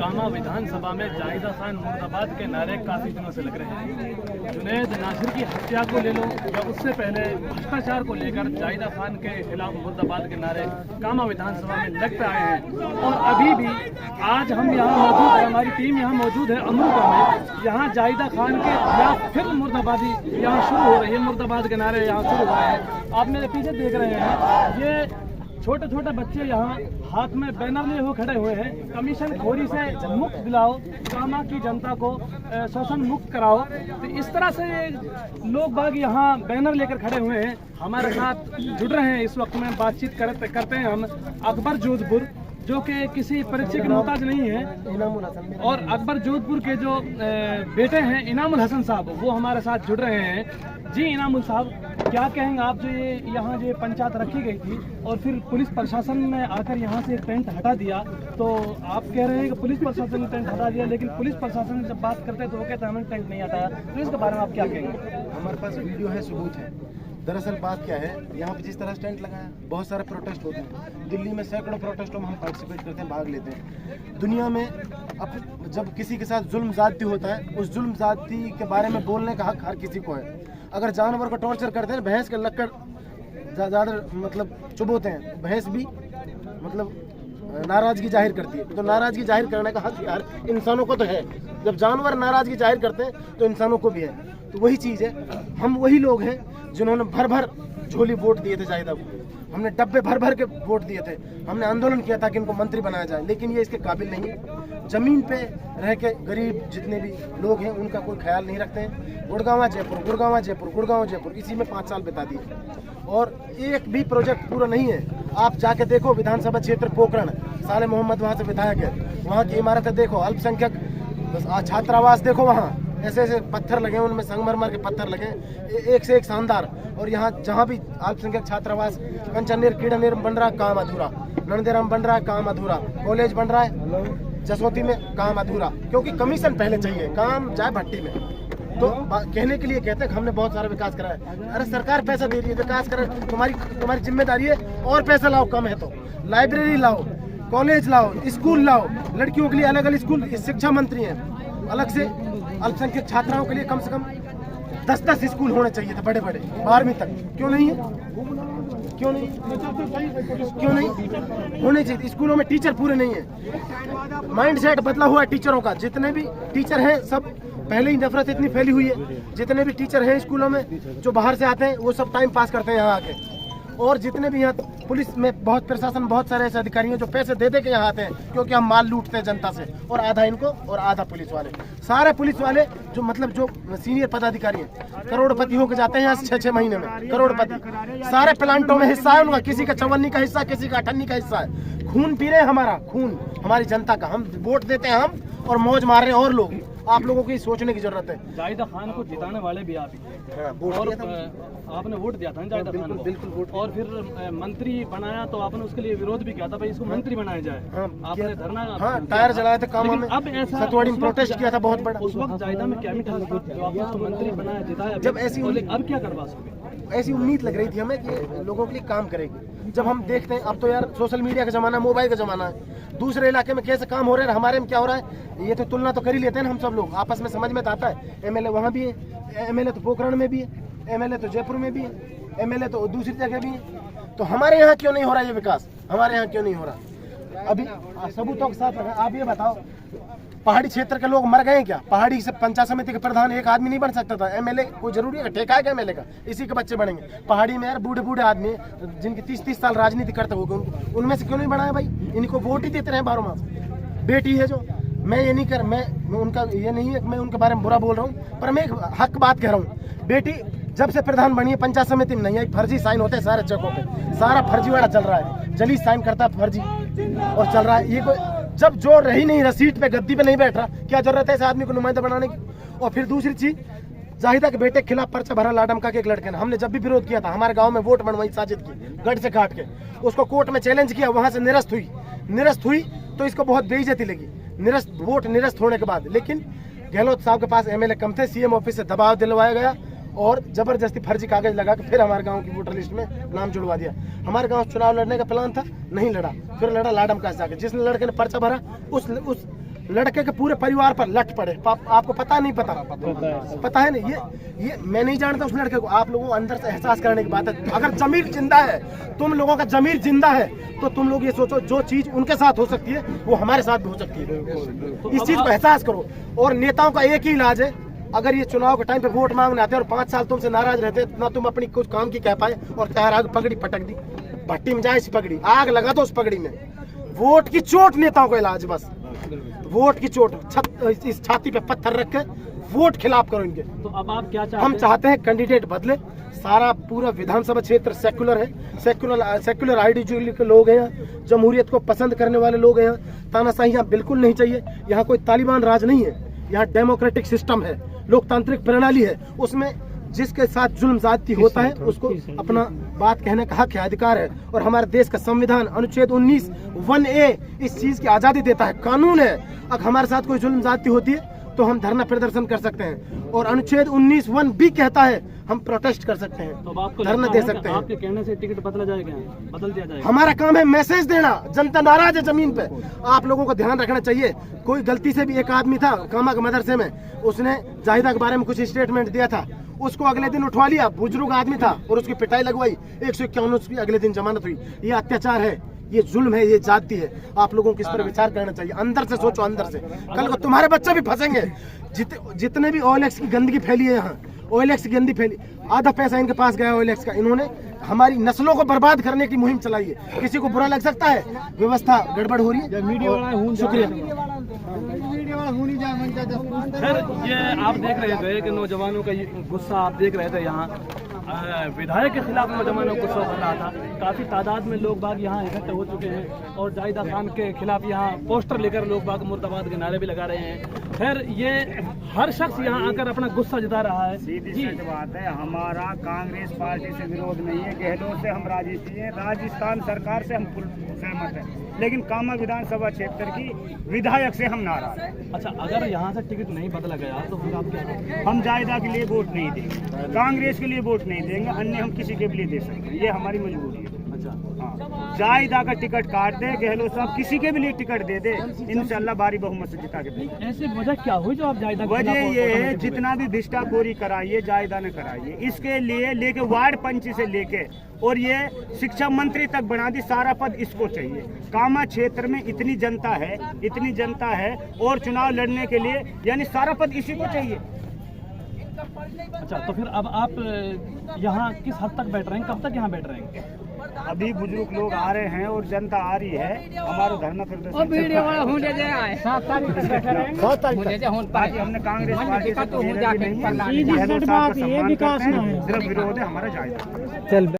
कामा विधानसभा में जाहिदा खान मुर्दाबाद के नारे काफी दिनों से लग रहे हैं। जुनैद नासिर की हत्या को ले लो या उससे पहले भ्रष्टाचार को लेकर जाहिदा खान के खिलाफ मुर्दाबाद के नारे कामा विधानसभा में लगते आए हैं। और अभी भी आज हम यहाँ मौजूद है, हमारी टीम यहाँ मौजूद है अमरूका में। यहाँ जाहिदा खान के खिलाफ फिर मुर्दाबादी यहाँ शुरू हो रही है, मुर्दाबाद के नारे यहाँ शुरू हो रहे हैं। आप मेरे पीछे देख रहे हैं, ये छोटे छोटे बच्चे यहाँ हाथ में बैनर लिए हुए खड़े हुए हैं। कमीशन खोरी से मुक्त दिलाओ, कामा की जनता को शोषण मुक्त कराओ। तो इस तरह से लोग बाग यहाँ बैनर लेकर खड़े हुए हैं। हमारे साथ जुड़ रहे हैं इस वक्त में, बातचीत करते हैं हम अकबर जोधपुर, जो कि किसी परिचय के मोहताज नहीं है। और अकबर जोधपुर के जो बेटे हैं इनामुल हसन साहब, वो हमारे साथ जुड़ रहे हैं। जी इनामुल साहब, क्या कहेंगे आप, जो ये यहाँ जो पंचायत रखी गई थी और फिर पुलिस प्रशासन ने आकर यहाँ से टेंट हटा दिया, तो आप कह रहे हैं कि पुलिस प्रशासन ने टेंट हटा दिया, लेकिन पुलिस प्रशासन जब बात करते हैं तो वो कहते हैं हमने टेंट नहीं हटाया। तो इसके बारे में आप क्या कहेंगे? हमारे पास वीडियो है, सबूत है। दरअसल बात क्या है, यहाँ पे जिस तरह टेंट लगाया, बहुत सारे प्रोटेस्ट होते हैं। दिल्ली में सैकड़ों प्रोटेस्टों में हम पार्टिसिपेट करते हैं, भाग लेते हैं। दुनिया में अब जब किसी के साथ जुल्म ज़्यादती होता है, उस जुल्म ज़्यादती के बारे में बोलने का हक हर किसी को है। अगर जानवर को टॉर्चर करते हैं, भैंस के लक्कड़ ज़्यादा मतलब चुभोते हैं, भैंस भी मतलब नाराज़गी जाहिर करती है, तो नाराज़गी जाहिर करने का हक यार इंसानों को तो है। जब जानवर नाराज़गी जाहिर करते हैं तो इंसानों को भी है। तो वही चीज़ है, हम वही लोग हैं जिन्होंने भर भर झोली वोट दिए थे जाहिदा को, हमने डब्बे भर भर के वोट दिए थे, हमने आंदोलन किया था कि इनको मंत्री बनाया जाए, लेकिन ये इसके काबिल नहीं है। ज़मीन पे रह के गरीब जितने भी लोग हैं उनका कोई ख्याल नहीं रखते हैं। गुड़गांव जयपुर, गुड़गांव जयपुर, गुड़गांव जयपुर, इसी में 5 साल बिता दिए और एक भी प्रोजेक्ट पूरा नहीं है। आप जाके देखो विधानसभा क्षेत्र पोखरण, साले मोहम्मद वहाँ से विधायक है, वहाँ की इमारतें देखो, अल्पसंख्यक छात्रावास देखो, वहाँ ऐसे ऐसे पत्थर लगे, उनमें संगमरमर के पत्थर लगे, एक से एक शानदार। और यहाँ जहाँ भी अल्पसंख्यक छात्रावास, कंचनेर कीड़ानेर बन रहा, काम अधूरा, नंदेराम बन रहा है, काम अधूरा, कॉलेज बन रहा है जसोती में, काम अधूरा, क्योंकि कमीशन पहले चाहिए, काम जाए भट्टी में। तो कहने के लिए कहते हैं हमने बहुत सारा विकास करा है। अरे सरकार पैसा दे रही है, विकास करे, तुम्हारी जिम्मेदारी है। और पैसा लाओ, कम है तो लाइब्रेरी लाओ, कॉलेज लाओ, स्कूल लाओ, लड़कियों के लिए अलग अलग स्कूल, शिक्षा मंत्री हैं अलग से, अल्पसंख्यक छात्राओं के लिए कम से कम 10-10 स्कूल होने चाहिए थे, बड़े बड़े 12वीं तक। क्यों नहीं है? क्यों नहीं होने चाहिए? स्कूलों में टीचर पूरे नहीं है। माइंड सेट बदला हुआ है टीचरों का। जितने भी टीचर हैं सब, पहले ही नफरत इतनी फैली हुई है। जितने भी टीचर हैं स्कूलों में जो बाहर से आते हैं वो सब टाइम पास करते हैं यहाँ आके। और जितने भी यहाँ पुलिस में बहुत प्रशासन, बहुत सारे ऐसे अधिकारी हैं जो पैसे दे के यहाँ आते हैं, क्योंकि हम माल लूटते हैं जनता से, और आधा इनको और आधा पुलिस वाले। सारे पुलिस वाले जो मतलब जो सीनियर पदाधिकारी हैं, करोड़पति होकर जाते हैं यहाँ 6-6 महीने में, करोड़पति। सारे प्लांटों में हिस्सा है उनका, किसी का 54 का हिस्सा, किसी का 58 का हिस्सा है। खून पी रहे हैं हमारा, खून हमारी जनता का। हम वोट देते हैं हम, और मौज मार रहे हैं और लोग। आप लोगों की सोचने की जरूरत है। जाहिदा खान को जिताने वाले भी आप ही, और आपने वोट दिया था जाहिदा खान को, बिल्कुल वोट। और फिर मंत्री बनाया तो आपने उसके लिए विरोध भी किया था, भाई इसको मंत्री बनाया जाए। आपने धरना, टायर जलाए थे काम में, अब ऐसा प्रोटेस्ट किया था बहुत बड़ा। उस वक्त जाहिदा में क्या मिठा था जो आपने उसको मंत्री बनाया, जिताया। जब ऐसी अब क्या करवा सकोगे? ऐसी उम्मीद लग रही थी हमें कि लोगों के लिए काम करेगी। जब हम देखते हैं अब तो यार सोशल मीडिया का जमाना, मोबाइल का जमाना है, दूसरे इलाके में कैसे काम हो रहे हैं, हमारे में क्या हो रहा है, ये तो तुलना तो कर ही लेते हैं हम सब लोग आपस में, समझ में तो आता है। एमएलए वहाँ भी है, एमएलए तो पोखरण में भी है, एमएलए तो जयपुर में भी है, एमएलए तो दूसरी जगह भी है। तो हमारे यहाँ क्यों नहीं हो रहा ये विकास? हमारे यहाँ क्यों नहीं हो रहा? अभी सबूतों के साथ आप ये बताओ, पहाड़ी क्षेत्र के लोग मर गए क्या? पहाड़ी से पंचायत समिति के प्रधान एक आदमी नहीं बन सकता था? एमएलए कोई जरूरी है? ठेका है क्या एमएलए का? इसी के बच्चे बनेंगे। पहाड़ी में यार बूढ़े बूढ़े आदमी जिनकी 30-30 साल राजनीति करते होंगे, उनमें से क्यों नहीं बनाया भाई? इनको वोट ही देते रहे 12 मास। बेटी है जो, मैं ये नहीं कर, मैं उनका ये नहीं है मैं उनके बारे में बुरा बोल रहा हूँ, पर मैं एक हक बात कह रहा हूँ। बेटी जब से प्रधान बनी है पंचायत समिति में नहीं है, फर्जी साइन होते हैं सारे चेकों पे, सारा फर्जीवाड़ा चल रहा है, जली साइन करता है फर्जी और चल रहा है। ये कोई जब जो रही नहीं रसीट पे, गद्दी पे नहीं बैठ रहा, क्या जरूरत है इस आदमी को नुमाइंदा बनाने की? और फिर दूसरी चीज, जाहिदा के बेटे के खिलाफ पर्चा भरा लाडमका के एक लड़के ने, हमने जब भी विरोध किया था, हमारे गांव में वोट बनवाई साजिद की, गढ़ से काट के, उसको कोर्ट में चैलेंज किया, वहां से निरस्त हुई तो इसको बहुत बेइज्जती लगी, वोट निरस्त होने के बाद। लेकिन गहलोत साहब के पास एमएलए कम थे, सीएम ऑफिस से दबाव दिलवाया गया और जबरदस्ती फर्जी कागज लगा के फिर हमारे गांव की वोटर लिस्ट में नाम जुड़वा दिया। हमारे गांव चुनाव लड़ने का प्लान था, नहीं लड़ा, फिर लड़ा लाडमका से जाकर। जिसने लड़के ने पर्चा भरा उस लड़के के पूरे परिवार पर लट पड़े। आपको पता नहीं पता? पता है नहीं। ये मैं नहीं जानता उस लड़के को। आप लोगों को अंदर से एहसास करने की बात है। अगर जमीर जिंदा है, तुम लोगों का जमीर जिंदा है, तो तुम लोग ये सोचो जो चीज उनके साथ हो सकती है वो हमारे साथ भी हो सकती है। इस चीज को एहसास करो। और नेताओं का एक ही इलाज है, अगर ये चुनाव के टाइम पे वोट मांगने आते हैं और 5 साल तुमसे नाराज रहते, ना तुम अपनी कुछ काम की कह पाए और तैयार आग पगड़ी पटक दी, भट्टी में जाए इस पगड़ी, आग लगा दो उस पगड़ी में। वोट की चोट नेताओं का इलाज, बस वोट की चोट, इस छाती पे पत्थर रख के वोट खिलाफ करो इनके। तो अब आप क्या चाहते हैं? हम चाहते हैं कैंडिडेट बदले। सारा पूरा विधानसभा क्षेत्र सेक्युलर है, सेक्युलर आइडियोलॉजी के लोग हैं यहाँ, जमहूरियत को पसंद करने वाले लोग हैं यहाँ। तानाशाही यहाँ बिल्कुल नहीं चाहिए। यहाँ कोई तालिबान राज नहीं है, यहाँ डेमोक्रेटिक सिस्टम है, लोकतांत्रिक प्रणाली है। उसमें जिसके साथ जुल्म ज्यादती होता है उसको अपना बात कहने का हक है, अधिकार है। और हमारे देश का संविधान अनुच्छेद 19(1)(a) इस चीज की आजादी देता है, कानून है। अगर हमारे साथ कोई जुल्म ज्यादती होती है तो हम धरना प्रदर्शन कर सकते हैं। और अनुच्छेद 19(1)(b) कहता है हम प्रोटेस्ट कर सकते हैं, तो आपको धरना दे सकते हैं। आपके कहने से टिकट बदला जाएगा, बदल दिया जाएगा? हमारा काम है मैसेज देना। जनता नाराज है जमीन पे। आप लोगों को ध्यान रखना चाहिए। कोई गलती से भी एक आदमी था कामा के मदरसे में, उसने जाहिदा के बारे में कुछ स्टेटमेंट दिया था, उसको अगले दिन उठवा लिया। बुजुर्ग आदमी था और उसकी पिटाई लगवाई, 151 उसकी अगले दिन जमानत हुई। ये अत्याचार है, ये जुल्म है, ये जाति है। आप लोगों को इस पर विचार करना चाहिए। अंदर से सोचो, अंदर से। कल को तुम्हारे बच्चे भी फंसेंगे। जितने भी OLX की गंदगी फैली है यहाँ, OLX की गंदगी फैली, आधा पैसा इनके पास गया OLX का। इन्होंने हमारी नस्लों को बर्बाद करने की मुहिम चलाई है। किसी को बुरा लग सकता है, व्यवस्था गड़बड़ हो रही है। शुक्रिया। सर, ये आप देख रहे थे कि नौजवानों का गुस्सा आप देख रहे थे यहाँ, विधायक के खिलाफ नौजवानों को गुस्सा हो रहा था। काफी तादाद में लोग बाग यहाँ इकट्ठे हो चुके हैं और जाहिदा खान के खिलाफ यहाँ पोस्टर लेकर लोग बाग मुर्दाबाद के नारे भी लगा रहे हैं। खैर, ये हर शख्स यहाँ आकर अपना गुस्सा जता रहा है। सीधी सी बात है, हमारा कांग्रेस पार्टी से विरोध नहीं है, गहलोत से हम राजी हैं, राजस्थान सरकार से हम सहमत हैं, लेकिन कामा विधानसभा क्षेत्र की विधायक से हम नाराज हैं। अच्छा, अगर यहाँ से टिकट नहीं बदला गया तो फिर आप क्या करेंगे? हम जायदा के लिए वोट नहीं देंगे, कांग्रेस के लिए वोट नहीं देंगे, अन्य हम किसी के लिए दे सकते हैं। ये हमारी मजबूरी है। अच्छा, हाँ, जायदा का टिकट काट दे गहलोत साहब, किसी के भी लिए टिकट दे दे, इंशाल्लाह भारी बहुमत से जिता के देंगे। ऐसी वजह क्या हुई जो आप जायदा? वजह ये है, जितना भी भिष्टाखोरी कराइए जायदा ने कराइए, इसके लिए लेके वार्ड पंच से लेके और ये शिक्षा मंत्री तक बना दी, सारा पद इसको चाहिए। कामा क्षेत्र में इतनी जनता है और चुनाव लड़ने के लिए यानी सारा पद इसी को चाहिए। अच्छा, तो फिर अब आप यहाँ किस हद तक बैठ रहे हैं, कब तक यहाँ बैठ रहे हैं? अभी बुजुर्ग लोग आ रहे हैं और जनता आ रही है, हमारा धरना प्रदर्शन हमने कांग्रेस पार्टी से सिर्फ विरोध है हमारा जायजा।